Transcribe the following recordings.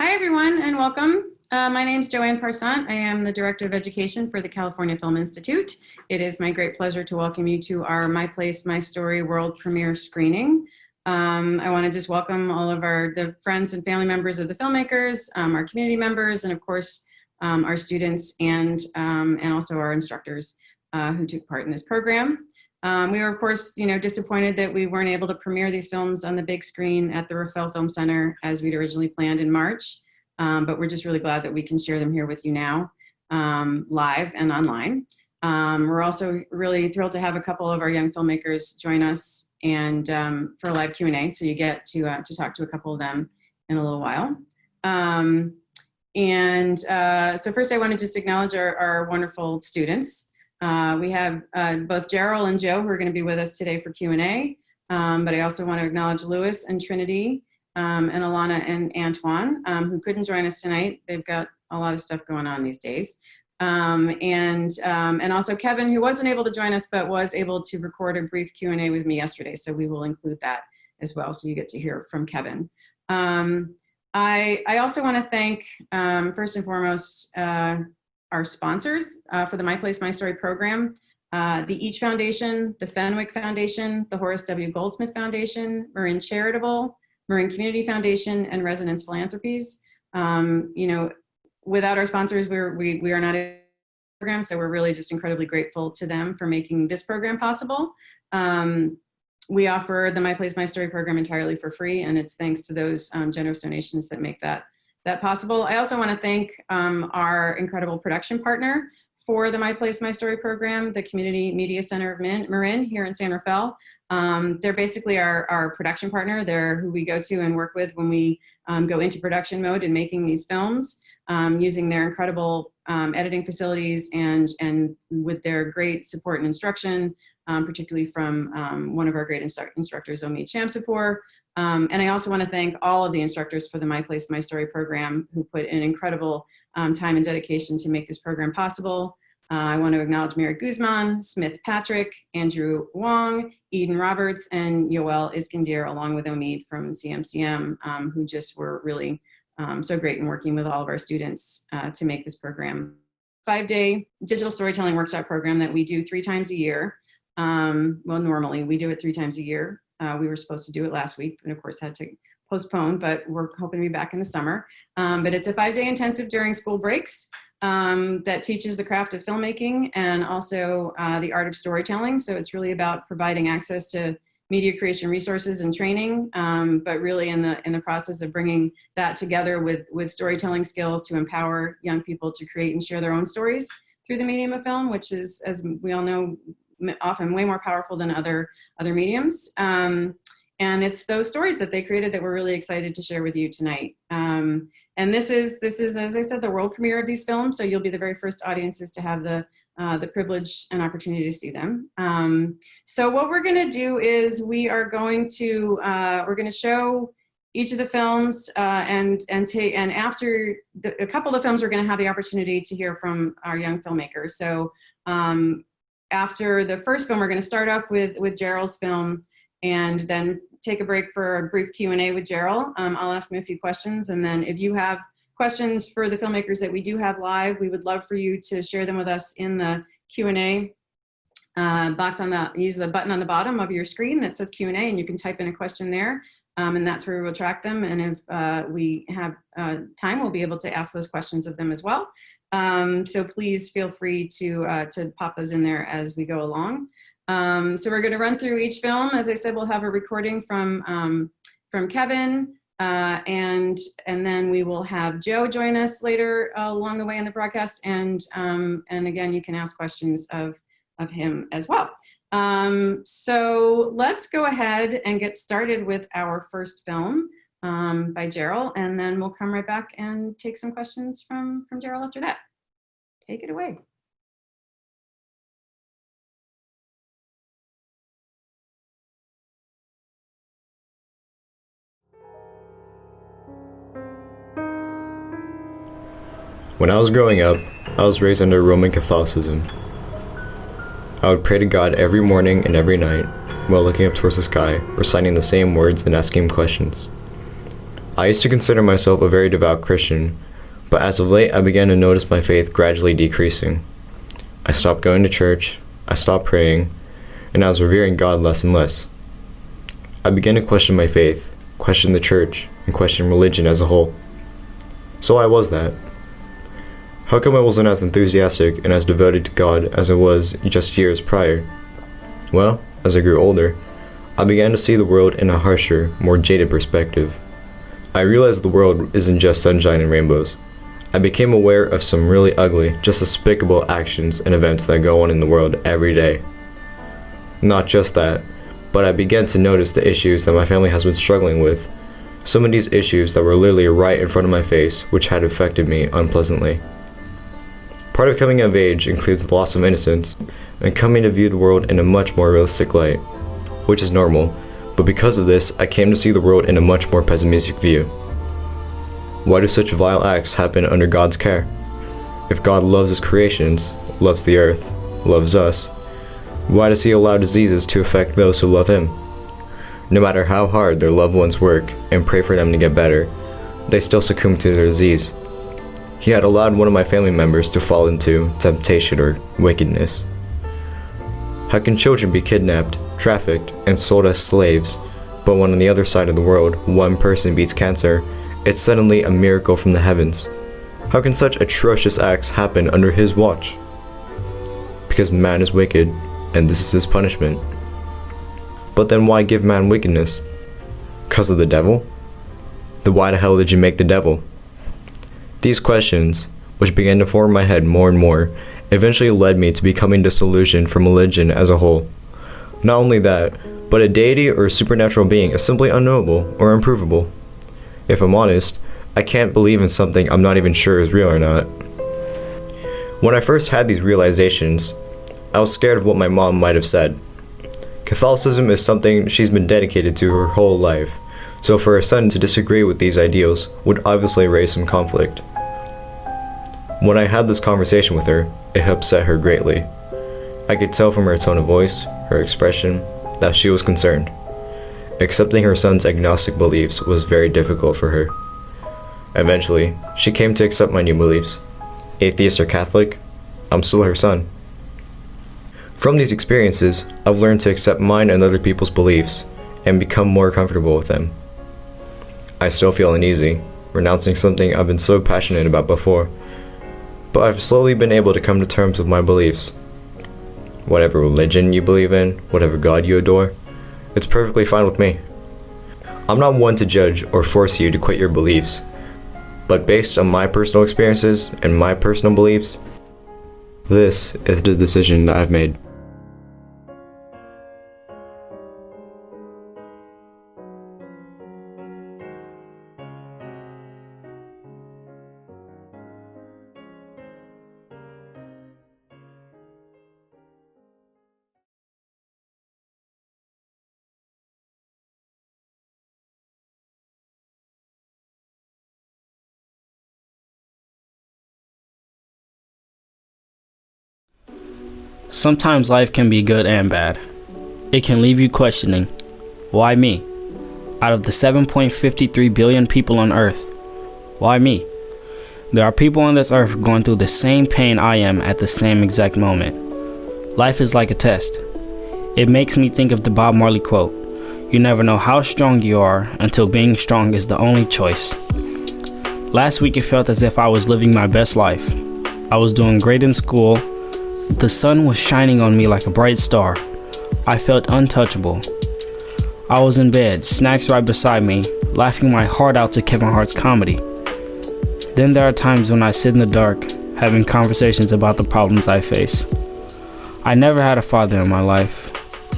Hi, everyone, and welcome. My name is Joanne Parsant. I am the Director of Education for the California Film Institute. It is my great pleasure to welcome you to our My Place, My Story world premiere screening. I want to just welcome all of the friends and family members of the filmmakers, our community members, and of course, our students and also our instructors who took part in this program. We were, of course, disappointed that we weren't able to premiere these films on the big screen at the Rafael Film Center as we'd originally planned in March. But we're just really glad that we can share them here with you now, live and online. We're also really thrilled to have a couple of our young filmmakers join us and for a live Q&A, so you get to talk to a couple of them in a little while. So first I want to just acknowledge our wonderful students. We have both Gerald and Joe who are going to be with us today for Q&A, but I also want to acknowledge Louis and Trinity and Alana and Antoine who couldn't join us tonight. They've got a lot of stuff going on these days. And also Kevin, who wasn't able to join us but was able to record a brief Q&A with me yesterday, so we will include that as well, so you get to hear from Kevin. I also want to thank, first and foremost, our sponsors for the My Place, My Story program, the Each Foundation, the Fenwick Foundation, the Horace W. Goldsmith Foundation, Marin Charitable, Marin Community Foundation, and Resonance Philanthropies. Without our sponsors, we are not a program, so we're really just incredibly grateful to them for making this program possible. We offer the My Place, My Story program entirely for free, and it's thanks to those generous donations that make that possible. I also want to thank our incredible production partner for the My Place, My Story program, the Community Media Center of Marin here in San Rafael. They're basically our production partner. They're who we go to and work with when we go into production mode in making these films, using their incredible editing facilities and with their great support and instruction, particularly from one of our great instructors, Omid Shamsapur. And I also want to thank all of the instructors for the My Place, My Story program who put in incredible time and dedication to make this program possible. I want to acknowledge Mary Guzman, Smith Patrick, Andrew Wong, Eden Roberts, and Yoel Iskandir, along with Omid from CMCM, who just were really so great in working with all of our students to make this program. 5-day digital storytelling workshop program that we do 3 times a year. Well, normally we do it 3 times a year. We were supposed to do it last week, and of course had to postpone, but we're hoping to be back in the summer. But it's a 5-day intensive during school breaks that teaches the craft of filmmaking and also the art of storytelling. So it's really about providing access to media creation resources and training, but really in the process of bringing that together with storytelling skills to empower young people to create and share their own stories through the medium of film, which is, as we all know, often way more powerful than other mediums. And it's those stories that they created that we're really excited to share with you tonight. And this is, as I said, the world premiere of these films, so you'll be the very first audiences to have the privilege and opportunity to see them. So what we're gonna do is we're gonna show each of the films and after a couple of the films, we're gonna have the opportunity to hear from our young filmmakers. So after the first film, we're going to start off with Gerald's film and then take a break for a brief Q&A with Gerald. I'll ask him a few questions, and then if you have questions for the filmmakers that we do have live, we would love for you to share them with us in the Q&A box use the button on the bottom of your screen that says Q&A, and you can type in a question there, and that's where we will track them. And if we have time, we'll be able to ask those questions of them as well. So please feel free to pop those in there as we go along. So we're going to run through each film. As I said, we'll have a recording from Kevin, and then we will have Joe join us later along the way in the broadcast. And again, you can ask questions of him as well. So let's go ahead and get started with our first film by Gerald, and then we'll come right back and take some questions from Gerald after that. Take it away. When I was growing up, I was raised under Roman Catholicism. I would pray to God every morning and every night while looking up towards the sky, reciting the same words and asking him questions. I used to consider myself a very devout Christian, but as of late I began to notice my faith gradually decreasing. I stopped going to church, I stopped praying, and I was revering God less and less. I began to question my faith, question the church, and question religion as a whole. So why was that? How come I wasn't as enthusiastic and as devoted to God as I was just years prior? Well, as I grew older, I began to see the world in a harsher, more jaded perspective. I realized the world isn't just sunshine and rainbows. I became aware of some really ugly, just despicable actions and events that go on in the world every day. Not just that, but I began to notice the issues that my family has been struggling with. Some of these issues that were literally right in front of my face, which had affected me unpleasantly. Part of coming of age includes the loss of innocence and coming to view the world in a much more realistic light, which is normal, but because of this, I came to see the world in a much more pessimistic view. Why do such vile acts happen under God's care? If God loves His creations, loves the earth, loves us, why does He allow diseases to affect those who love Him? No matter how hard their loved ones work and pray for them to get better, they still succumb to their disease. He had allowed one of my family members to fall into temptation or wickedness. How can children be kidnapped, trafficked, and sold as slaves, but when on the other side of the world one person beats cancer, it's suddenly a miracle from the heavens? How can such atrocious acts happen under His watch? Because man is wicked, and this is his punishment. But then why give man wickedness? Because of the devil? Then why the hell did you make the devil? These questions, which began to form in my head more and more, eventually led me to becoming disillusioned from religion as a whole. Not only that, but a deity or a supernatural being is simply unknowable or unprovable. If I'm honest, I can't believe in something I'm not even sure is real or not. When I first had these realizations, I was scared of what my mom might have said. Catholicism is something she's been dedicated to her whole life, so for her son to disagree with these ideals would obviously raise some conflict. When I had this conversation with her, it upset her greatly. I could tell from her tone of voice, her expression, that she was concerned. Accepting her son's agnostic beliefs was very difficult for her. Eventually, she came to accept my new beliefs. Atheist or Catholic, I'm still her son. From these experiences, I've learned to accept mine and other people's beliefs and become more comfortable with them. I still feel uneasy, renouncing something I've been so passionate about before, but I've slowly been able to come to terms with my beliefs. Whatever religion you believe in, whatever God you adore, it's perfectly fine with me. I'm not one to judge or force you to quit your beliefs, but based on my personal experiences and my personal beliefs, this is the decision that I've made. Sometimes life can be good and bad. It can leave you questioning, why me? Out of the 7.53 billion people on Earth, why me? There are people on this earth going through the same pain I am at the same exact moment. Life is like a test. It makes me think of the Bob Marley quote, "You never know how strong you are until being strong is the only choice." Last week it felt as if I was living my best life. I was doing great in school. The sun was shining on me like a bright star. I felt untouchable. I was in bed, snacks right beside me, laughing my heart out to Kevin Hart's comedy. Then there are times when I sit in the dark, having conversations about the problems I face. I never had a father in my life,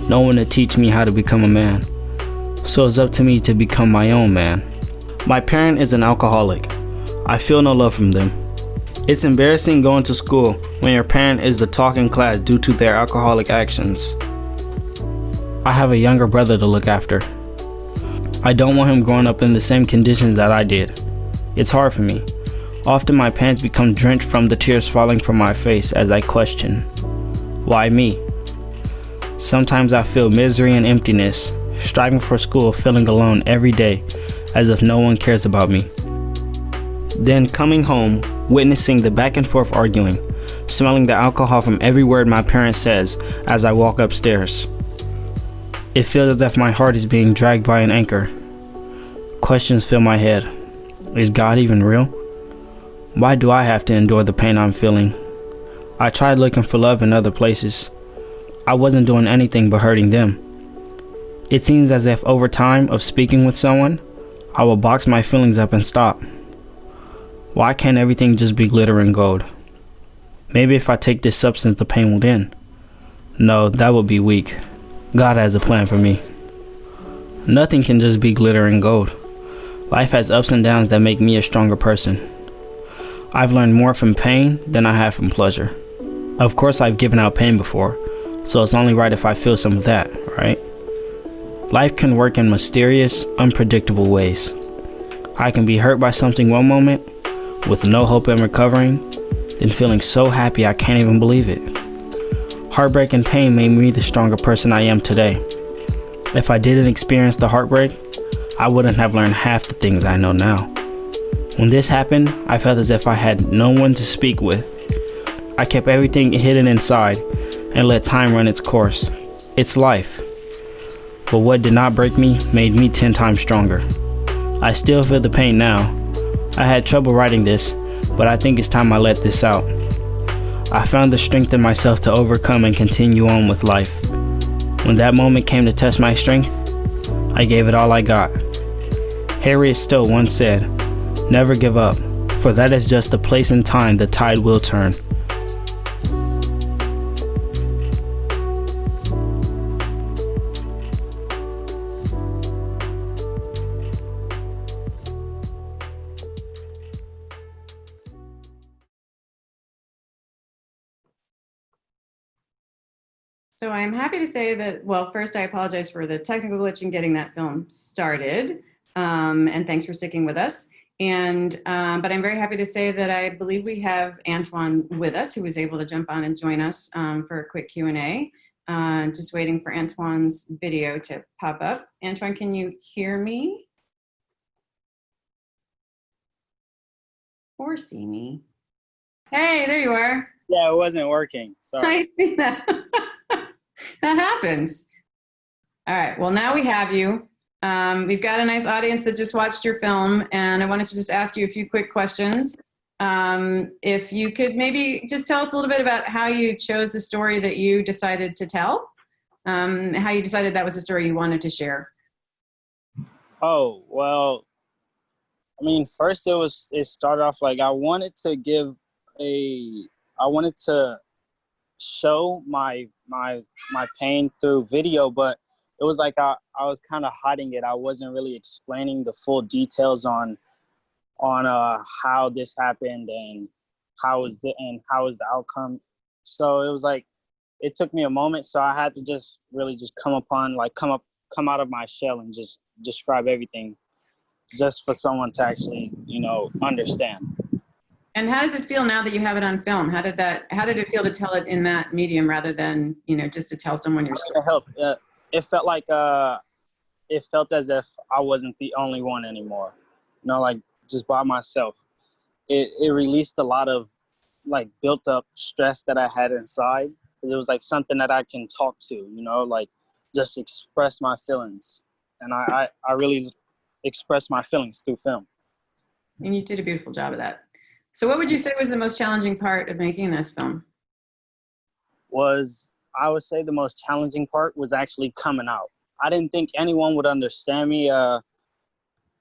no one to teach me how to become a man. So it's up to me to become my own man. My parent is an alcoholic. I feel no love from them. It's embarrassing going to school when your parent is the talk in class due to their alcoholic actions. I have a younger brother to look after. I don't want him growing up in the same conditions that I did. It's hard for me. Often my pants become drenched from the tears falling from my face as I question, why me? Sometimes I feel misery and emptiness, striving for school, feeling alone every day, as if no one cares about me. Then coming home, witnessing the back and forth arguing, smelling the alcohol from every word my parent says as I walk upstairs. It feels as if my heart is being dragged by an anchor. Questions fill my head. Is God even real? Why do I have to endure the pain I'm feeling? I tried looking for love in other places. I wasn't doing anything but hurting them. It seems as if over time of speaking with someone, I will box my feelings up and stop. Why can't everything just be glitter and gold? Maybe if I take this substance, the pain will end. No, that would be weak. God has a plan for me. Nothing can just be glitter and gold. Life has ups and downs that make me a stronger person. I've learned more from pain than I have from pleasure. Of course, I've given out pain before, so it's only right if I feel some of that, right? Life can work in mysterious, unpredictable ways. I can be hurt by something one moment, with no hope in recovering, then feeling so happy I can't even believe it. Heartbreak and pain made me the stronger person I am today. If I didn't experience the heartbreak, I wouldn't have learned half the things I know now. When this happened, I felt as if I had no one to speak with. I kept everything hidden inside and let time run its course. It's life. But what did not break me made me 10 times stronger. I still feel the pain now. I had trouble writing this, but I think it's time I let this out. I found the strength in myself to overcome and continue on with life. When that moment came to test my strength, I gave it all I got. Harriet Stowe once said, "Never give up, for that is just the place and time the tide will turn." So I'm happy to say that, well, first I apologize for the technical glitch in getting that film started. And thanks for sticking with us. But I'm very happy to say that I believe we have Antoine with us, who was able to jump on and join us for a quick Q&A. Just waiting for Antoine's video to pop up. Antoine, can you hear me? Or see me? Hey, there you are. Yeah, it wasn't working. Sorry. I see that. That happens. All right, well, now we have you. We've got a nice audience that just watched your film, and I wanted to just ask you a few quick questions. If you could maybe just tell us a little bit about how you chose the story that you decided to tell, how you decided that was the story you wanted to share. Oh, well, I mean, first it started off like I wanted to show my pain through video, but it was like I was kind of hiding it. I wasn't really explaining the full details on how this happened and how is the outcome. So it was like it took me a moment. So I had to just really just come out of my shell and just describe everything, just for someone to actually understand. And how does it feel now that you have it on film? How did it feel to tell it in that medium rather than, just to tell someone your story? It helped. It felt like it felt as if I wasn't the only one anymore. Like just by myself. It released a lot of like built up stress that I had inside, because it was like something that I can talk to, like just express my feelings. And I really expressed my feelings through film. And you did a beautiful job of that. So what would you say was the most challenging part of making this film? I would say the most challenging part was actually coming out. I didn't think anyone would understand me. I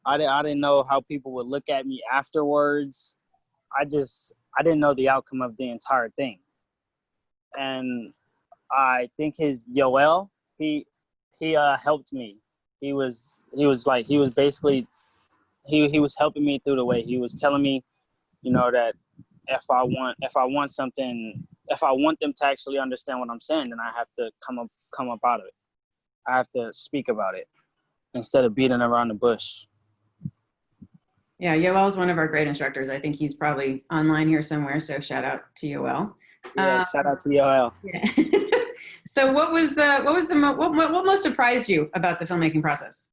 didn't know how people would look at me afterwards. I didn't know the outcome of the entire thing. And I think his Yoel, he helped me. He was basically helping me through the way. He was telling me, that if I want them to actually understand what I'm saying, then I have to come up out of it. I have to speak about it instead of beating around the bush. Yeah, Yoel's one of our great instructors. I think he's probably online here somewhere, so shout out to Yoel. Yeah, shout out to Yoel. Yeah. So what most surprised you about the filmmaking process?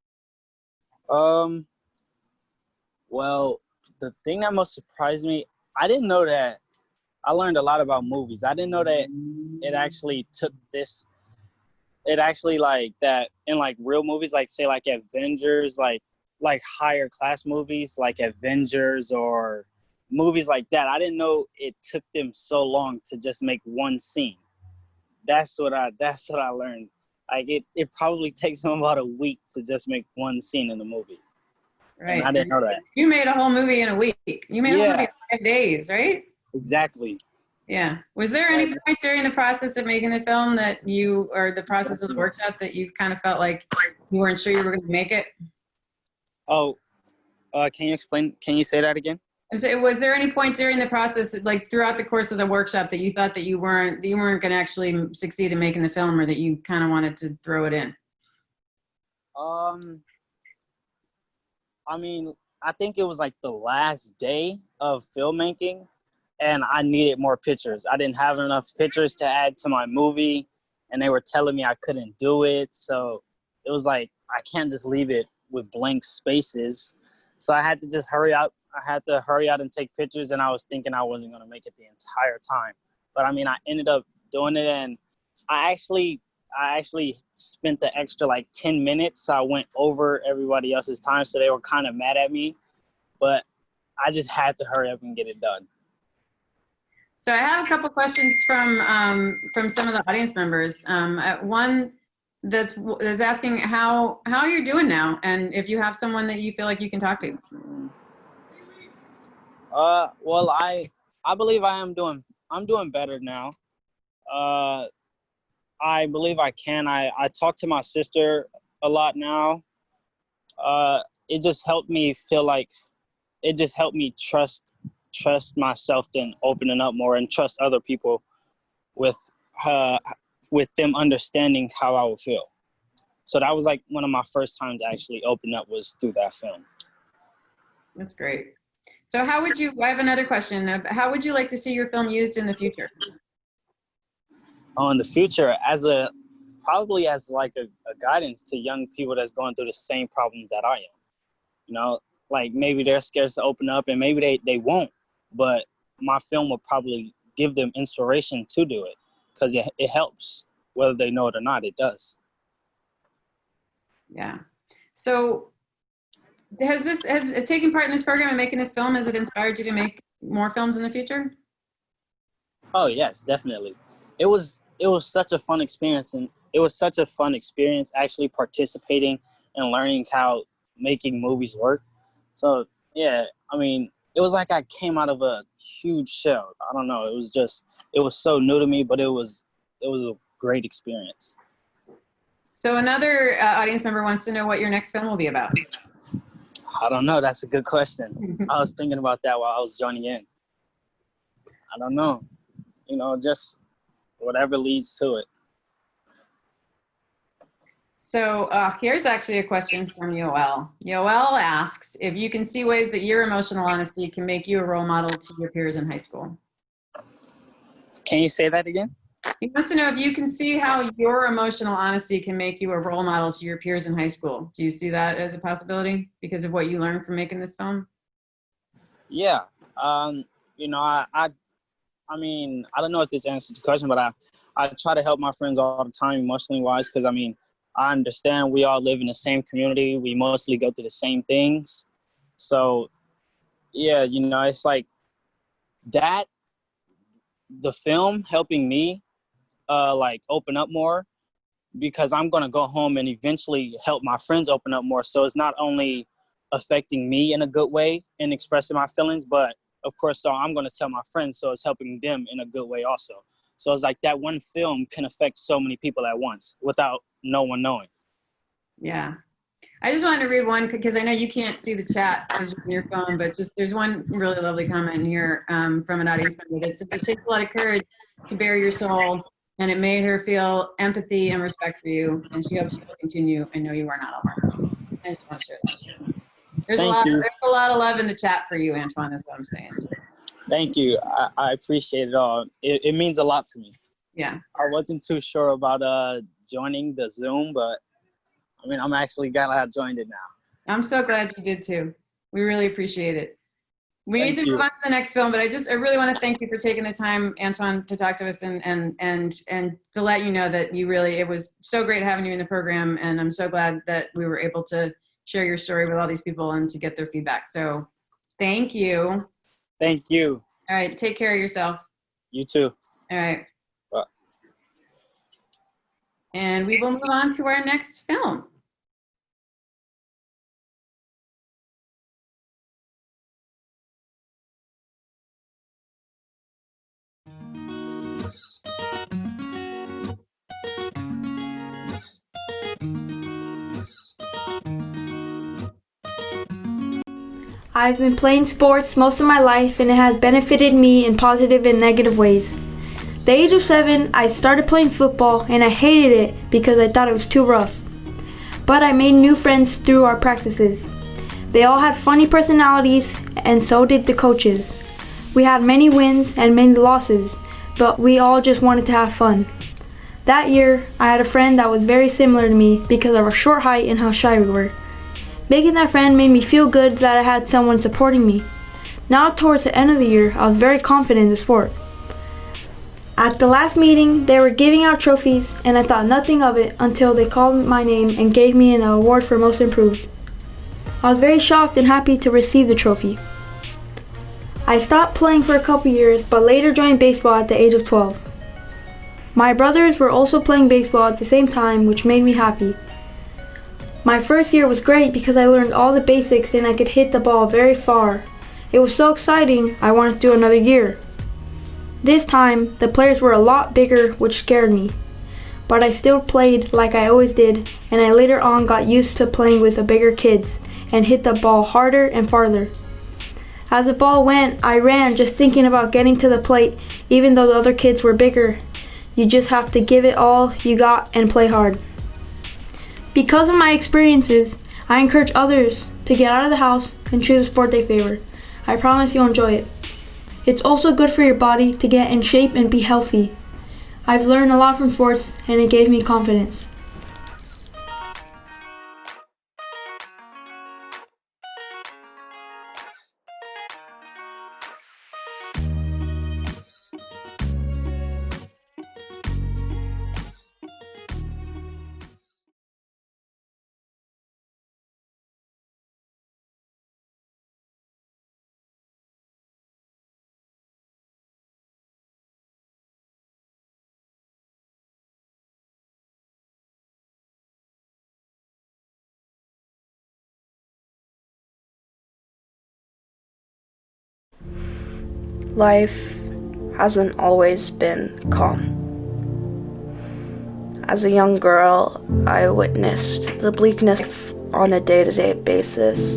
Well, the thing that most surprised me, I didn't know that. I learned a lot about movies. I didn't know that it actually took this. It actually like that in like real movies, like say like Avengers, like higher class movies like Avengers or movies like that. I didn't know it took them so long to just make one scene. That's what I learned. Like it probably takes them about a week to just make one scene in the movie. And Right. I didn't know that. You made a whole movie in a week. You made a whole movie Yeah, in 5 days, right? exactly. Yeah. Was there any Like, point during the process of making the film that you, or the process of the workshop, that you kind of felt like you weren't sure you were going to make it? oh, can you explain? Can you say that again? And so was there any point during the process, like throughout the course of the workshop, that you thought that you weren't going to actually succeed in making the film, or that you kind of wanted to throw it in? Um, I mean, I think it was like the last day of filmmaking, and I needed more pictures. I didn't have enough pictures to add to my movie, and they were telling me I couldn't do it. So it was like, I can't just leave it with blank spaces. So I had to just hurry up. I had to hurry out and take pictures, and I was thinking I wasn't going to make it the entire time. But I mean, I ended up doing it, and I actually spent the extra like 10 minutes. So I went over everybody else's time, so they were kind of mad at me. But I just had to hurry up and get it done. So I have a couple questions from some of the audience members. One that's asking how you're doing now, and if you have someone that you feel like you can talk to. Well, I believe I'm doing better now. I believe I can. I talk to my sister a lot now. It just helped me feel like, it just helped me trust myself, then opening up more and trust other people with them understanding how I would feel. So that was like one of my first times to actually open up, was through that film. That's great. So I have another question. How would you like to see your film used in the future? Oh, in the future, probably as like a guidance to young people that's going through the same problems that I am. You know, like maybe they're scared to open up, and maybe they won't, but my film will probably give them inspiration to do it, because it helps, whether they know it or not. It does. Yeah. So has taking part in this program and making this film, has it inspired you to make more films in the future? Oh yes, definitely. It was such a fun experience, and it was such a fun experience actually participating and learning how making movies work. So yeah, I mean, it was like I came out of a huge shell. I don't know. It was so new to me, but it was a great experience. So another audience member wants to know what your next film will be about. I don't know. That's a good question. I was thinking about that while I was joining in. I don't know. You know, just whatever leads to it. So here's actually a question from Yoel. Yoel asks if you can see ways that your emotional honesty can make you a role model to your peers in high school. Can you say that again? He wants to know if you can see how your emotional honesty can make you a role model to your peers in high school. Do you see that as a possibility because of what you learned from making this film? Yeah. You know, I mean, I don't know if this answers the question, but I try to help my friends all the time, emotionally wise, because I mean, I understand we all live in the same community. We mostly go through the same things. So yeah, you know, it's like that, the film helping me like open up more, because I'm going to go home and eventually help my friends open up more. So it's not only affecting me in a good way in expressing my feelings, but of course, so I'm going to tell my friends, so it's helping them in a good way also. So it's like that one film can affect so many people at once without no one knowing. Yeah. I just wanted to read one because I know you can't see the chat because you're on your phone, but just there's one really lovely comment here from an audience member that says, it takes a lot of courage to bare your soul, and it made her feel empathy and respect for you, and she hopes you'll continue. I know you are not alone. I just want to share that. There's a lot of love in the chat for you, Antoine, is what I'm saying. Thank you. I appreciate it all. It means a lot to me. Yeah. I wasn't too sure about joining the Zoom, but I mean, I'm actually glad I joined it now. I'm so glad you did too. We really appreciate it. We need to Thank you. move on to the next film, but I really want to thank you for taking the time, Antoine, to talk to us and to let you know that it was so great having you in the program, and I'm so glad that we were able to share your story with all these people and to get their feedback. So thank you. Thank you. All right, take care of yourself. You too. All right. Bye. And we will move on to our next film. I've been playing sports most of my life and it has benefited me in positive and negative ways. At the age of 7, I started playing football and I hated it because I thought it was too rough. But I made new friends through our practices. They all had funny personalities and so did the coaches. We had many wins and many losses, but we all just wanted to have fun. That year, I had a friend that was very similar to me because of our short height and how shy we were. Making that friend made me feel good that I had someone supporting me. Now towards the end of the year, I was very confident in the sport. At the last meeting, they were giving out trophies and I thought nothing of it until they called my name and gave me an award for most improved. I was very shocked and happy to receive the trophy. I stopped playing for a couple years but later joined baseball at the age of 12. My brothers were also playing baseball at the same time, which made me happy. My first year was great because I learned all the basics and I could hit the ball very far. It was so exciting, I wanted to do another year. This time, the players were a lot bigger, which scared me. But I still played like I always did, and I later on got used to playing with the bigger kids and hit the ball harder and farther. As the ball went, I ran just thinking about getting to the plate, even though the other kids were bigger. You just have to give it all you got and play hard. Because of my experiences, I encourage others to get out of the house and choose a sport they favor. I promise you'll enjoy it. It's also good for your body to get in shape and be healthy. I've learned a lot from sports and it gave me confidence. Life hasn't always been calm. As a young girl, I witnessed the bleakness on a day-to-day basis.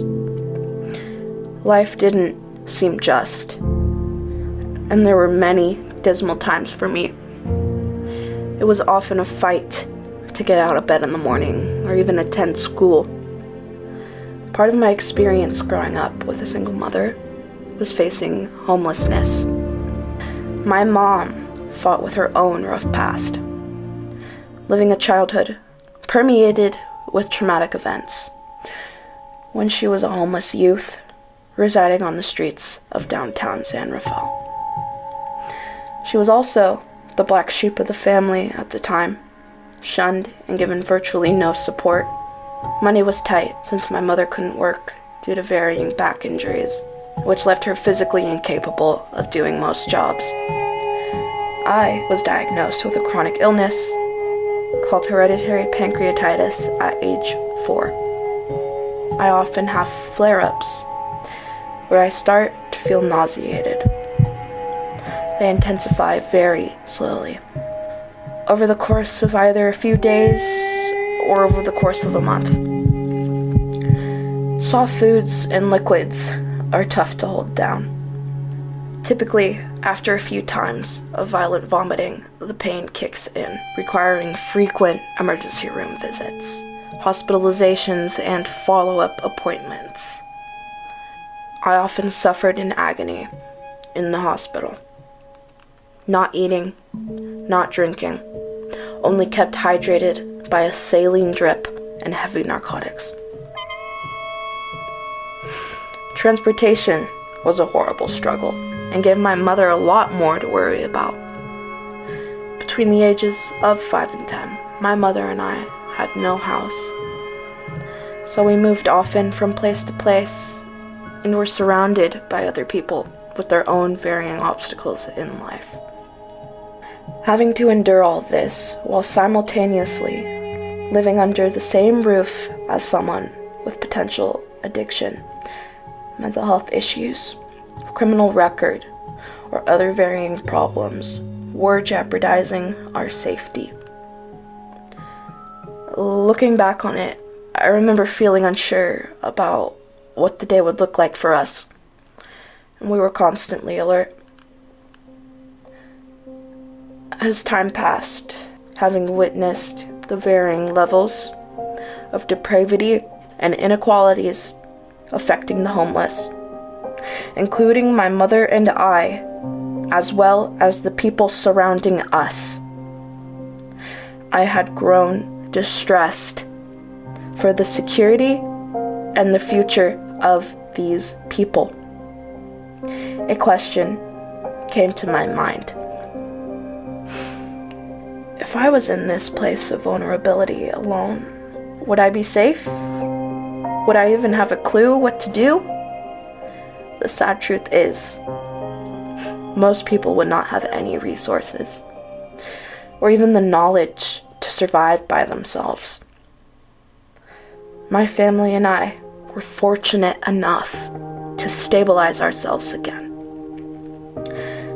Life didn't seem just, and there were many dismal times for me. It was often a fight to get out of bed in the morning or even attend school. Part of my experience growing up with a single mother was facing homelessness. My mom fought with her own rough past, living a childhood permeated with traumatic events. When she was a homeless youth, residing on the streets of downtown San Rafael. She was also the black sheep of the family at the time, shunned and given virtually no support. Money was tight since my mother couldn't work due to varying back injuries, which left her physically incapable of doing most jobs. I was diagnosed with a chronic illness called hereditary pancreatitis at age 4. I often have flare-ups where I start to feel nauseated. They intensify very slowly, over the course of either a few days or over the course of a month. Soft foods and liquids are tough to hold down. Typically, after a few times of violent vomiting, the pain kicks in, requiring frequent emergency room visits, hospitalizations, and follow-up appointments. I often suffered in agony in the hospital. Not eating, not drinking, only kept hydrated by a saline drip and heavy narcotics. Transportation was a horrible struggle and gave my mother a lot more to worry about. Between the ages of 5 and 10, my mother and I had no house. So we moved often from place to place and were surrounded by other people with their own varying obstacles in life. Having to endure all this while simultaneously living under the same roof as someone with potential addiction, mental health issues, criminal record, or other varying problems were jeopardizing our safety. Looking back on it, I remember feeling unsure about what the day would look like for us, and we were constantly alert. As time passed, having witnessed the varying levels of depravity and inequalities affecting the homeless, including my mother and I, as well as the people surrounding us, I had grown distressed for the security and the future of these people. A question came to my mind. If I was in this place of vulnerability alone, would I be safe? Would I even have a clue what to do? The sad truth is, most people would not have any resources, or even the knowledge to survive by themselves. My family and I were fortunate enough to stabilize ourselves again.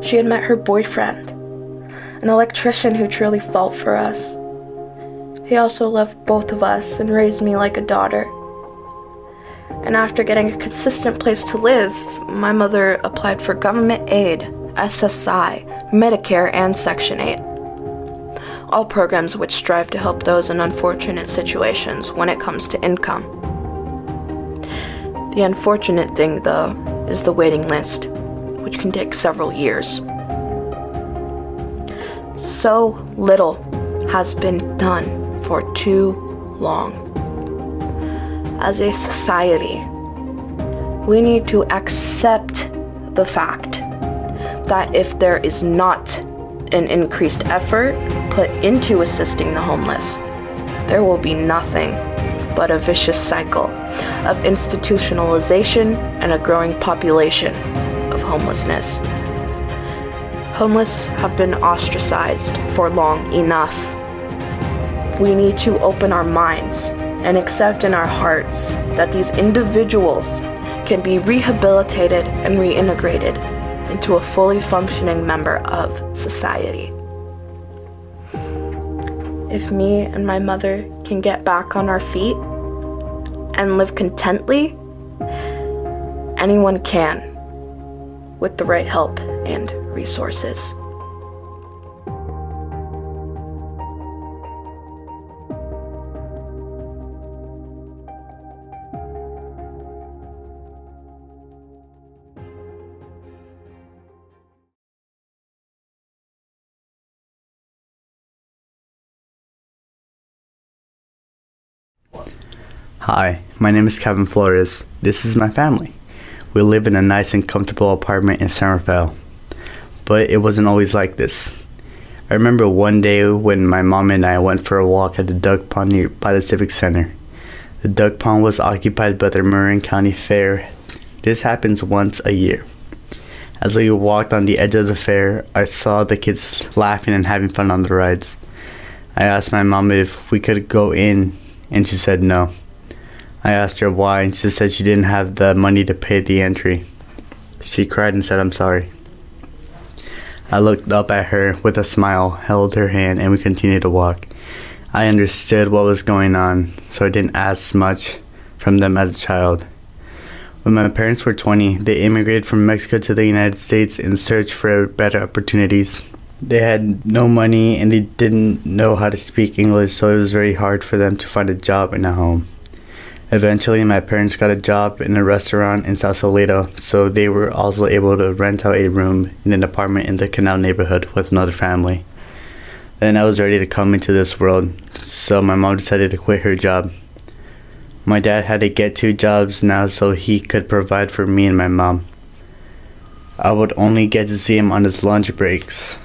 She had met her boyfriend, an electrician who truly felt for us. He also loved both of us and raised me like a daughter. And after getting a consistent place to live, my mother applied for government aid, SSI, Medicare, and Section 8. All programs which strive to help those in unfortunate situations when it comes to income. The unfortunate thing, though, is the waiting list, which can take several years. So little has been done for too long. As a society, we need to accept the fact that if there is not an increased effort put into assisting the homeless, there will be nothing but a vicious cycle of institutionalization and a growing population of homelessness. Homeless have been ostracized for long enough. We need to open our minds and accept in our hearts that these individuals can be rehabilitated and reintegrated into a fully functioning member of society. If me and my mother can get back on our feet and live contently, anyone can, with the right help and resources. Hi, my name is Kevin Flores. This is my family. We live in a nice and comfortable apartment in Somerville. But it wasn't always like this. I remember one day when my mom and I went for a walk at the duck pond by the Civic Center. The duck pond was occupied by the Marin County Fair. This happens once a year. As we walked on the edge of the fair, I saw the kids laughing and having fun on the rides. I asked my mom if we could go in, and she said no. I asked her why, and she said she didn't have the money to pay the entry. She cried and said, "I'm sorry." I looked up at her with a smile, held her hand, and we continued to walk. I understood what was going on, so I didn't ask much from them as a child. When my parents were 20, they immigrated from Mexico to the United States in search for better opportunities. They had no money and they didn't know how to speak English, so it was very hard for them to find a job in a home. Eventually, my parents got a job in a restaurant in Sausalito, so they were also able to rent out a room in an apartment in the Canal neighborhood with another family. Then I was ready to come into this world, so my mom decided to quit her job. My dad had to get 2 jobs now so he could provide for me and my mom. I would only get to see him on his lunch breaks.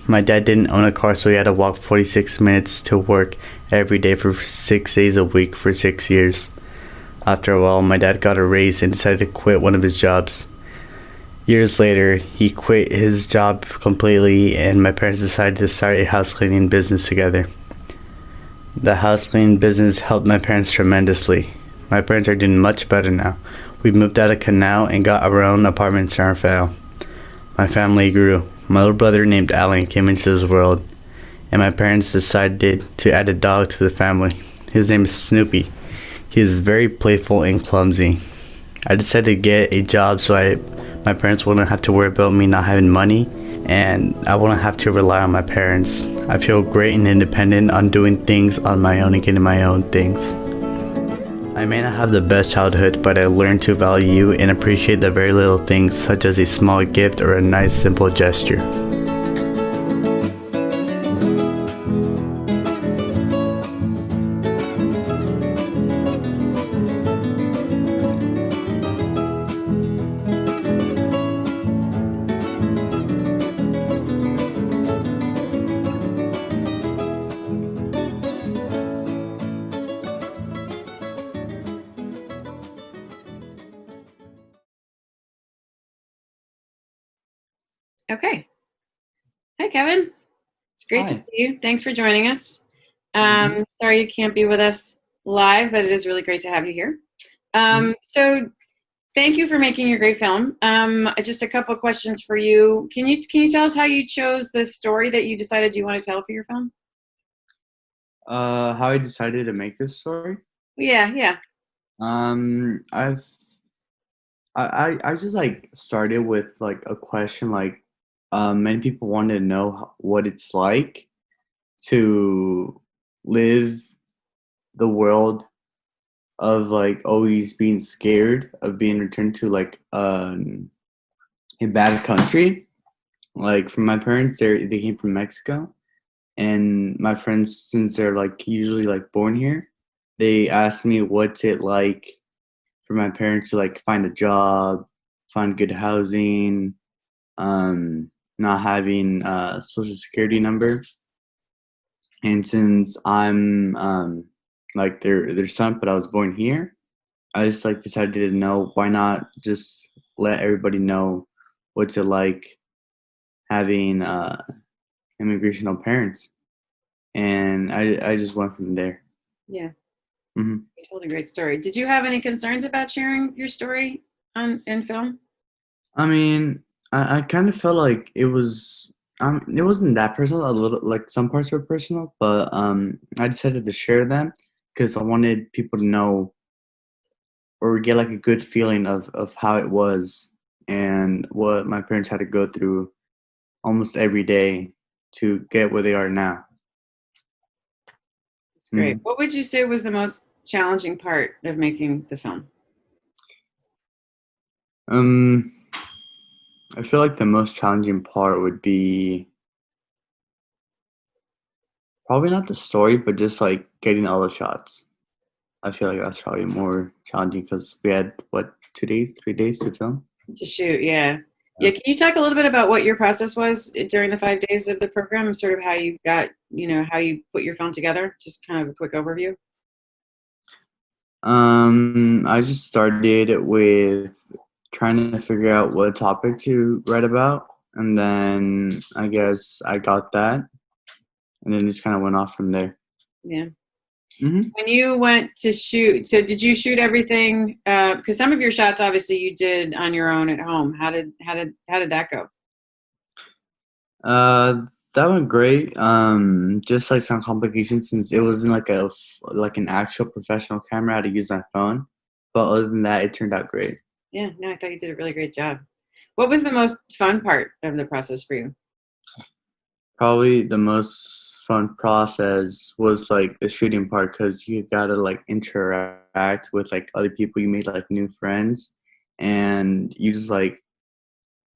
My dad didn't own a car, so he had to walk 46 minutes to work every day for 6 days a week for 6 years. After a while, my dad got a raise and decided to quit one of his jobs. Years later, he quit his job completely, and my parents decided to start a house cleaning business together. The house cleaning business helped my parents tremendously. My parents are doing much better now. We moved out of Canal and got our own apartment in San Rafael. My family grew. My little brother named Alan came into this world, and my parents decided to add a dog to the family. His name is Snoopy. He is very playful and clumsy. I decided to get a job so my parents wouldn't have to worry about me not having money, and I wouldn't have to rely on my parents. I feel great and independent on doing things on my own and getting my own things. I may not have the best childhood, but I learned to value and appreciate the very little things, such as a small gift or a nice simple gesture. Okay. Hi, Kevin. It's great to Hi. see you. Thanks for joining us. Sorry you can't be with us live, but it is really great to have you here. So thank you for making your great film. Just a couple of questions for you. Can you tell us how you chose the story that you decided you want to tell for your film? How I decided to make this story? Yeah. I just like started with like a question like many people wanted to know what it's like to live the world of like always being scared of being returned to like a bad country. Like from my parents, they came from Mexico, and my friends, since they're like usually like born here, they asked me what's it like for my parents to like find a job, find good housing, not having a social security number. And since I'm like their son, but I was born here, I just like decided to know why not just let everybody know what's it like having immigrational parents, and I just went from there. Yeah. Hmm. You told a great story. Did you have any concerns about sharing your story in film? I mean, I kind of felt like it wasn't that personal. A little like some parts were personal, but I decided to share them because I wanted people to know or get like a good feeling of how it was and what my parents had to go through almost every day to get where they are now. It's great. What would you say was the most challenging part of making the film? I feel like the most challenging part would be probably not the story, but just like getting all the shots. I feel like that's probably more challenging because we had 2 days, 3 days to film. To shoot, yeah. Yeah, can you talk a little bit about what your process was during the 5 days of the program, sort of how you got, how you put your film together? Just kind of a quick overview. I just started with trying to figure out what topic to write about, and then I guess I got that, and then just kind of went off from there. Yeah. Mm-hmm. When you went to shoot, so did you shoot everything? Because some of your shots, obviously, you did on your own at home. How did that go? That went great. Just like some complications since it wasn't like an actual professional camera. I had to use my phone, but other than that, it turned out great. Yeah, no, I thought you did a really great job. What was the most fun part of the process for you? Probably the most fun process was like the shooting part because you gotta like interact with like other people. You made like new friends, and you just like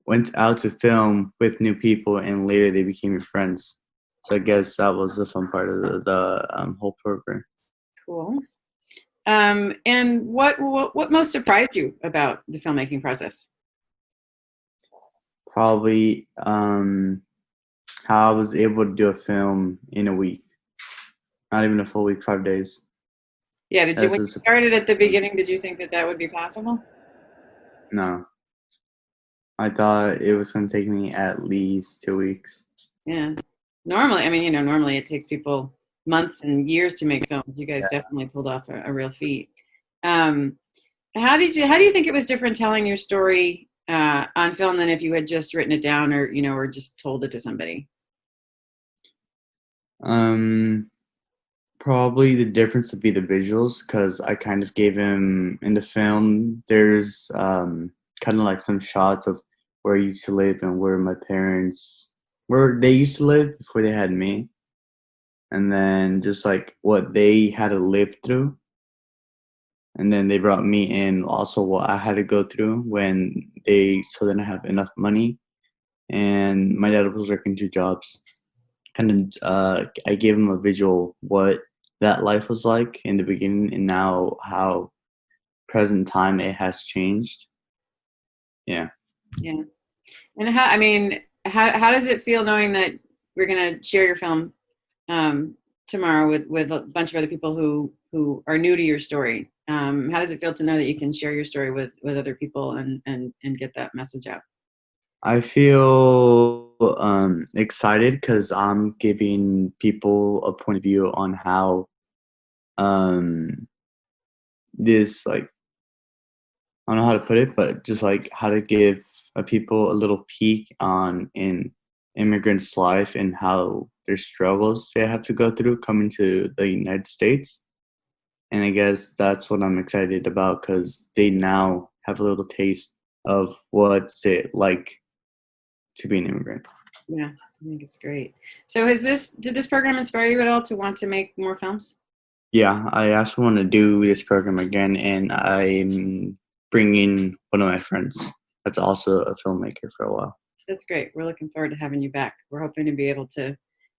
went out to film with new people, and later they became your friends. So I guess that was the fun part of the whole program. Cool. And what most surprised you about the filmmaking process? Probably how I was able to do a film in a week, not even a full week, 5 days. Yeah, did you, That's when a you started at the surprise. beginning, did you think that that would be possible? No, I thought it was going to take me at least 2 weeks. Yeah. Normally, I mean, normally it takes people months and years to make films. You guys Yeah. definitely pulled off a real feat. Um, how do you think it was different telling your story on film than if you had just written it down or just told it to somebody? Um, Probably the difference would be the visuals, because I kind of gave him in the film. There's kind of like some shots of where I used to live and where they used to live before they had me, and then just like what they had to live through, and then they brought me in also what I had to go through when they still didn't have enough money, and my dad was working 2 jobs. And I gave him a visual what that life was like in the beginning, and now how present time it has changed. Yeah. Yeah. And how does it feel knowing that we're going to share your film tomorrow with a bunch of other people who are new to your story? How does it feel to know that you can share your story with other people and get that message out? I feel excited because I'm giving people a point of view on how um, this, like, I don't know how to put it, but just like how to give people a little peek on an immigrant's life and how their struggles they have to go through coming to the United States. And I guess that's what I'm excited about, because they now have a little taste of what's it like to be an immigrant. Yeah, I think it's great. So did this program inspire you at all to want to make more films? Yeah, I actually want to do this program again, and I'm bringing one of my friends that's also a filmmaker for a while. That's great. We're looking forward to having you back. We're hoping to be able to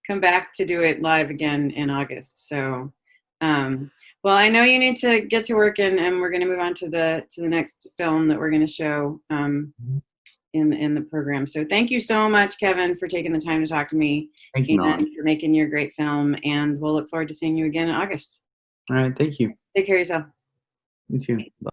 come back to do it live again in August. So, well, I know you need to get to work, and we're going to move on to the next film that we're going to show in the program. So, thank you so much, Kevin, for taking the time to talk to me Thank you, and Nolan. for making your great film. And we'll look forward to seeing you again in August. All right, thank you. Take care of yourself. You too. Bye.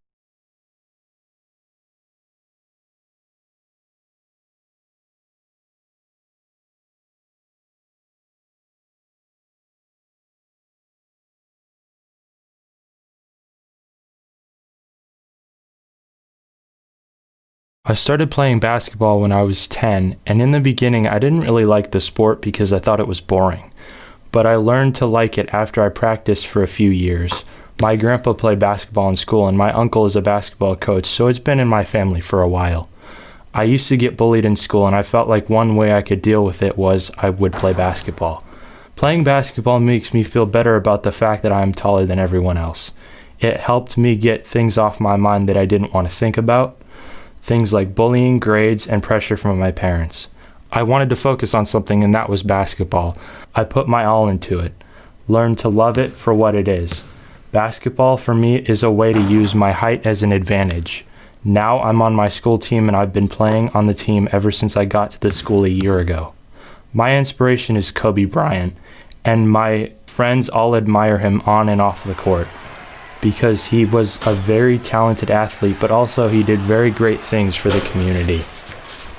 I started playing basketball when I was 10, and in the beginning I didn't really like the sport because I thought it was boring. But I learned to like it after I practiced for a few years. My grandpa played basketball in school, and my uncle is a basketball coach, so it's been in my family for a while. I used to get bullied in school, and I felt like one way I could deal with it was I would play basketball. Playing basketball makes me feel better about the fact that I am taller than everyone else. It helped me get things off my mind that I didn't want to think about. Things like bullying, grades, and pressure from my parents. I wanted to focus on something, and that was basketball. I put my all into it. Learned to love it for what it is. Basketball for me is a way to use my height as an advantage. Now I'm on my school team, and I've been playing on the team ever since I got to the school a year ago. My inspiration is Kobe Bryant, and my friends all admire him on and off the court, because he was a very talented athlete, but also he did very great things for the community.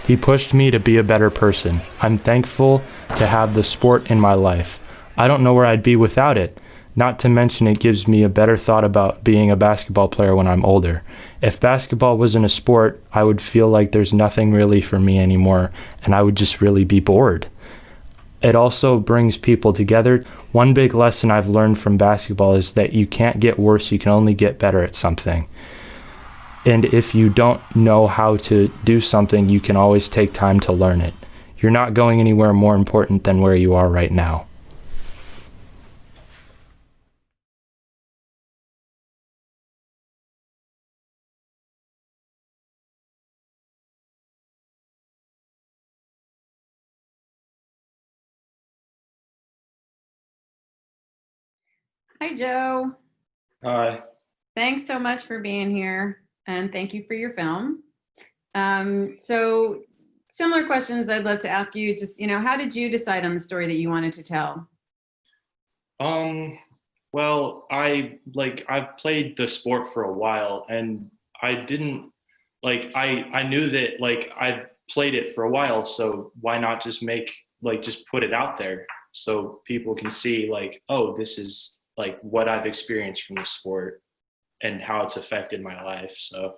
He pushed me to be a better person. I'm thankful to have the sport in my life. I don't know where I'd be without it. Not to mention it gives me a better thought about being a basketball player when I'm older. If basketball wasn't a sport, I would feel like there's nothing really for me anymore, and I would just really be bored. It also brings people together. One big lesson I've learned from basketball is that you can't get worse, you can only get better at something. And if you don't know how to do something, you can always take time to learn it. You're not going anywhere more important than where you are right now. Hi, Joe. Hi. Thanks so much for being here, and thank you for your film. So similar questions I'd love to ask you, just, how did you decide on the story that you wanted to tell? Um, well, I've played the sport for a while, and I didn't I knew that I played it for a while, so why not just just put it out there so people can see oh, this is what I've experienced from the sport and how it's affected my life. So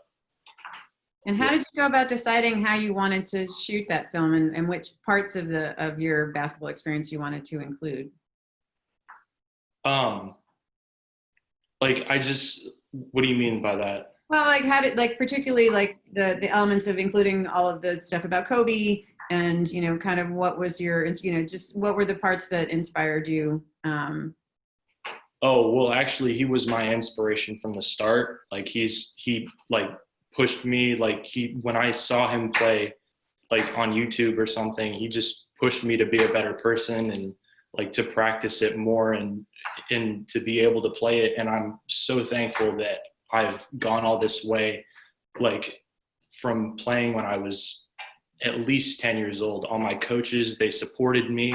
And how did you go about deciding how you wanted to shoot that film, and which parts of your basketball experience you wanted to include? um I just, what do you mean by that? Well, how did, particularly the elements of including all of the stuff about Kobe, and kind of what was your, just what were the parts that inspired you? Oh, well, actually, he was my inspiration from the start. He pushed me. When I saw him play on YouTube or something, he just pushed me to be a better person and to practice it more and to be able to play it. And I'm so thankful that I've gone all this way, from playing when I was at least 10 years old. All my coaches, they supported me.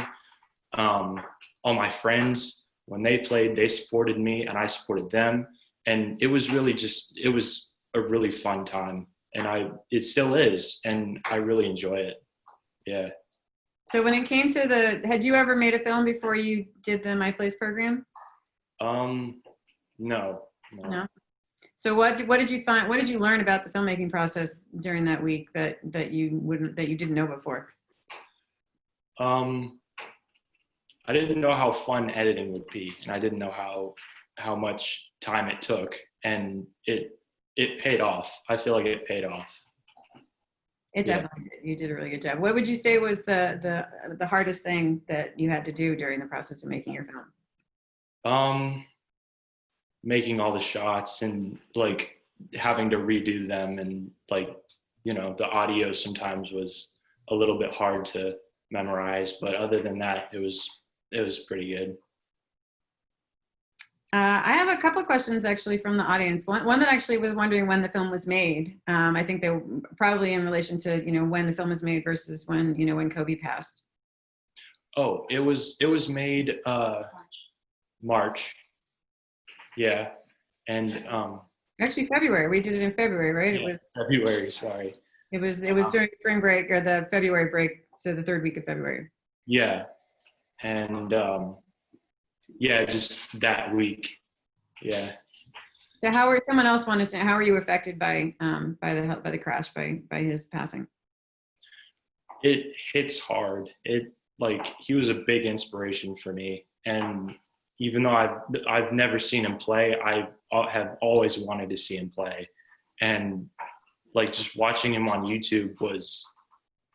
All my friends, when they played, they supported me and I supported them. And it was really it was a really fun time. And it still is. And I really enjoy it. Yeah. So when it came to had you ever made a film before you did the My Place program? No. So what did you find? What did you learn about the filmmaking process during that week that you didn't know before? I didn't know how fun editing would be, and I didn't know how much time it took, and it paid off. I feel like it paid off. It definitely did. You did a really good job. What would you say was the hardest thing that you had to do during the process of making your film? Making all the shots and having to redo them, and the audio sometimes was a little bit hard to memorize, but other than that, it was pretty good. I have a couple of questions actually from the audience. One that actually was wondering when the film was made. I think they were probably in relation to when the film was made versus when when Kobe passed. Oh, it was made March. Yeah, and actually February. We did it in February, right? Yeah, it was February. Sorry. It was during spring break, or the February break, so the third week of February. Yeah, and just that week. Yeah. So someone else wanted to know, how were you affected by the crash, by his passing? It hits hard. He was a big inspiration for me, and even though I've never seen him play, I have always wanted to see him play, and just watching him on YouTube was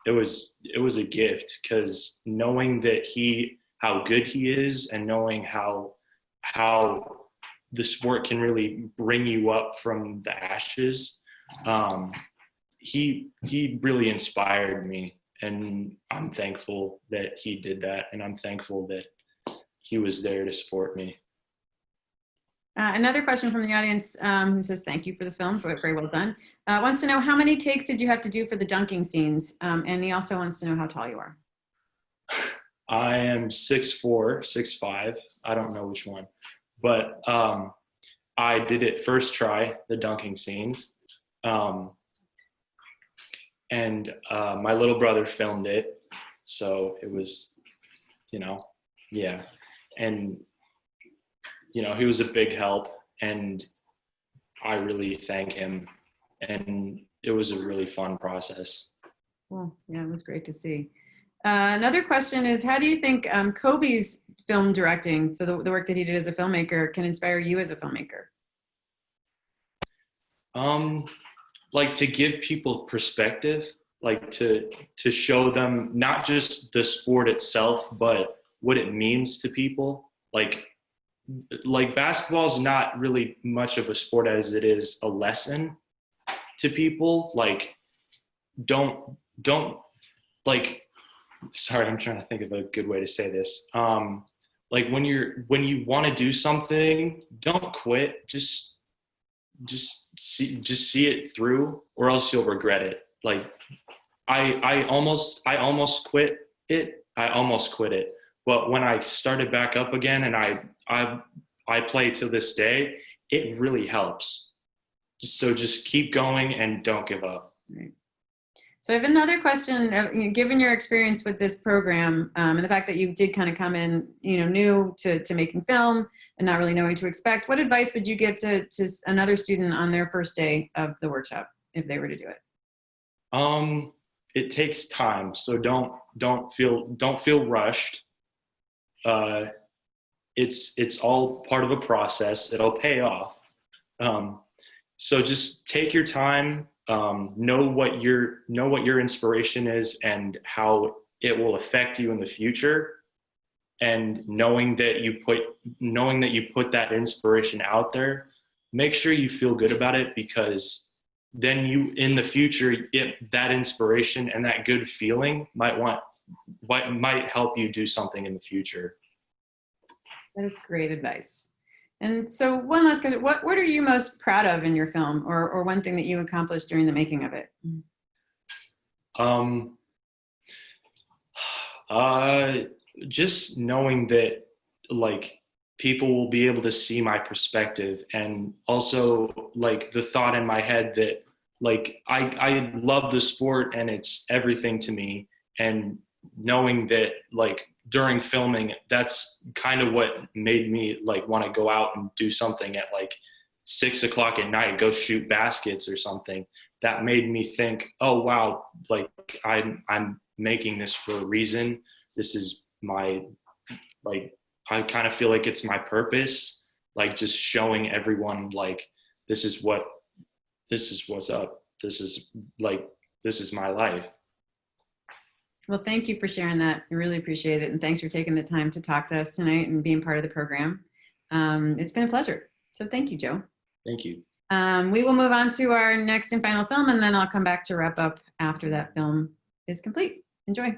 a gift, because knowing that how good he is, and knowing how the sport can really bring you up from the ashes, he really inspired me, and I'm thankful that he did that, and I'm thankful that he was there to support me. Another question from the audience, who says, thank you for the film, very well done. Wants to know, how many takes did you have to do for the dunking scenes? And he also wants to know how tall you are. I am 6'4", 6'5". I don't know which one, but I did it first try, the dunking scenes. And my little brother filmed it. So it was, yeah. And, he was a big help, and I really thank him. And it was a really fun process. Well, yeah, it was great to see. Another question is, how do you think Kobe's film directing, so the work that he did as a filmmaker, can inspire you as a filmmaker? To give people perspective, to show them not just the sport itself, but what it means to people. Basketball is not really much of a sport as it is a lesson to people. Sorry, I'm trying to think of a good way to say this. When you want to do something, don't quit. Just just see it through, or else you'll regret it. Like I almost quit it. But when I started back up again, and I play to this day, it really helps. So just keep going and don't give up. Right. So I have another question. Given your experience with this program, and the fact that you did kind of come in, new to making film and not really knowing what to expect, what advice would you give to another student on their first day of the workshop if they were to do it? It takes time, so don't feel rushed. It's all part of a process. It'll pay off. So just take your time. Know what your inspiration is and how it will affect you in the future, and knowing that you put that inspiration out there, make sure you feel good about it, because then you, in the future, that inspiration and that good feeling might help you do something in the future. That is great advice. And so one last question, what are you most proud of in your film, or one thing that you accomplished during the making of it? Just knowing that, like, people will be able to see my perspective, and also, like, the thought in my head that, like, I love the sport and it's everything to me, and knowing that, like, during filming, that's kind of what made me, like, want to go out and do something at like 6 o'clock at night, go shoot baskets or something. That made me think, oh wow, like, I'm making this for a reason. This is my, like, I kind of feel like it's my purpose, like, just showing everyone, like, this is what's up. This is my life. Well, thank you for sharing that. I really appreciate it. And thanks for taking the time to talk to us tonight and being part of the program. It's been a pleasure. So thank you, Joe. Thank you. We will move on to our next and final film, and then I'll come back to wrap up after that film is complete. Enjoy.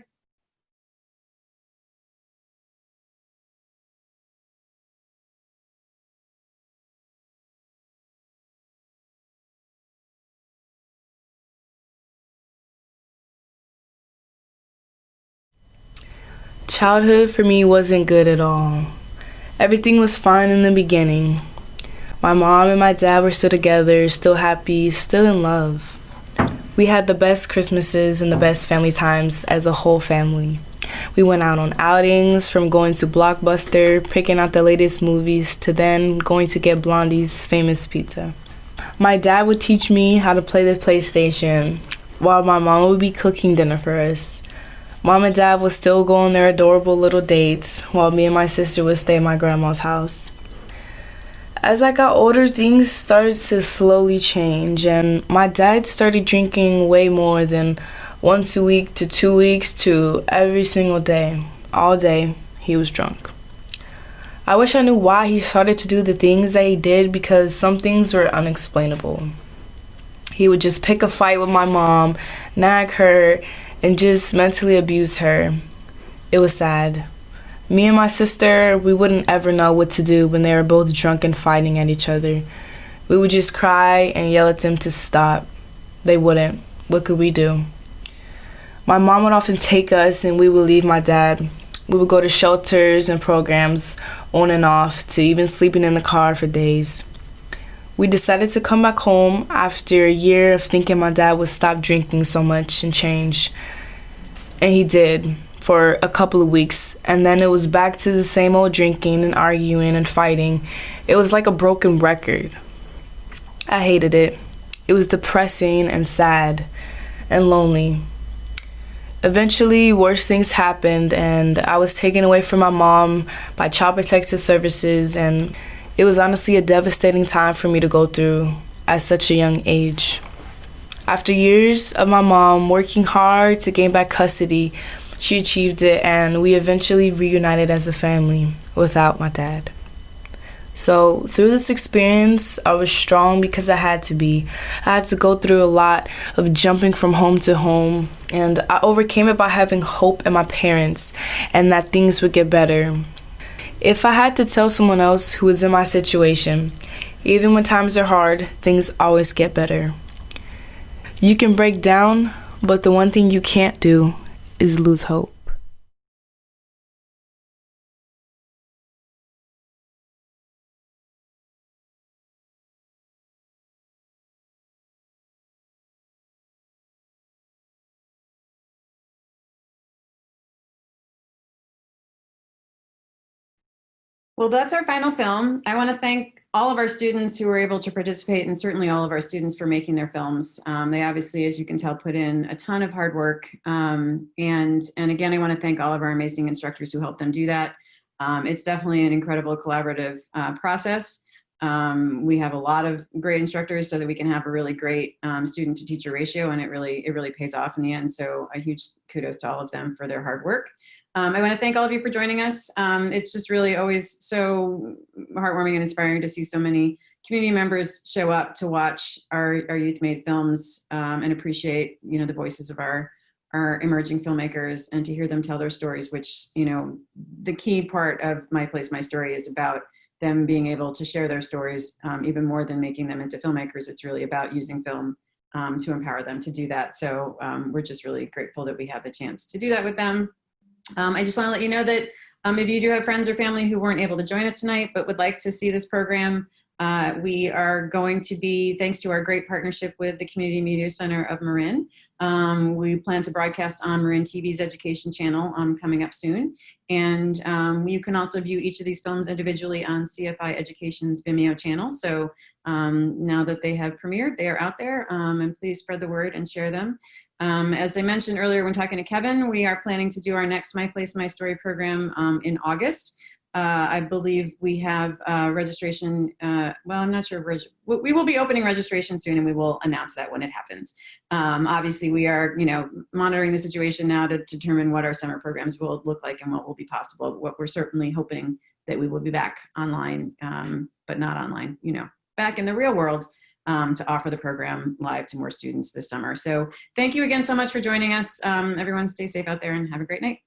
Childhood for me wasn't good at all. Everything was fine in the beginning. My mom and my dad were still together, still happy, still in love. We had the best Christmases and the best family times as a whole family. We went out on outings, from going to Blockbuster, picking out the latest movies, to then going to get Blondie's famous pizza. My dad would teach me how to play the PlayStation, while my mom would be cooking dinner for us. Mom and Dad would still go on their adorable little dates, while me and my sister would stay at my grandma's house. As I got older, things started to slowly change, and my dad started drinking way more than once a week to 2 weeks to every single day. All day, he was drunk. I wish I knew why he started to do the things that he did, because some things were unexplainable. He would just pick a fight with my mom, nag her, and just mentally abuse her. It was sad. Me and my sister, we wouldn't ever know what to do when they were both drunk and fighting at each other. We would just cry and yell at them to stop. They wouldn't. What could we do? My mom would often take us and we would leave my dad. We would go to shelters and programs on and off, to even sleeping in the car for days. We decided to come back home after a year of thinking my dad would stop drinking so much and change. And he did, for a couple of weeks. And then it was back to the same old drinking and arguing and fighting. It was like a broken record. I hated it. It was depressing and sad and lonely. Eventually, worse things happened, and I was taken away from my mom by Child Protective Services, and it was honestly a devastating time for me to go through at such a young age. After years of my mom working hard to gain back custody, she achieved it, and we eventually reunited as a family without my dad. So through this experience, I was strong because I had to be. I had to go through a lot of jumping from home to home, and I overcame it by having hope in my parents and that things would get better. If I had to tell someone else who is in my situation, even when times are hard, things always get better. You can break down, but the one thing you can't do is lose hope. Well, that's our final film. I want to thank all of our students who were able to participate, and certainly all of our students for making their films. They obviously, as you can tell, put in a ton of hard work. And again, I want to thank all of our amazing instructors who helped them do that. It's definitely an incredible collaborative process. We have a lot of great instructors so that we can have a really great student to teacher ratio, and it really pays off in the end. So a huge kudos to all of them for their hard work. I want to thank all of you for joining us. It's just really always so heartwarming and inspiring to see so many community members show up to watch our youth-made films and appreciate, the voices of our emerging filmmakers, and to hear them tell their stories, which, the key part of My Place, My Story is about them being able to share their stories, even more than making them into filmmakers. It's really about using film to empower them to do that. So we're just really grateful that we have the chance to do that with them. I just want to let you know that if you do have friends or family who weren't able to join us tonight but would like to see this program, we are going to be, thanks to our great partnership with the Community Media Center of Marin, we plan to broadcast on Marin TV's education channel coming up soon. And you can also view each of these films individually on CFI Education's Vimeo channel. So now that they have premiered, they are out there, and please spread the word and share them. As I mentioned earlier when talking to Kevin, we are planning to do our next My Place, My Story program in August. I believe we have registration, well, I'm not sure, we will be opening registration soon, and we will announce that when it happens. Obviously, we are, monitoring the situation now to determine what our summer programs will look like and what will be possible. What we're certainly hoping that we will be back online, but not online, back in the real world, to offer the program live to more students this summer. So thank you again so much for joining us. Everyone stay safe out there and have a great night.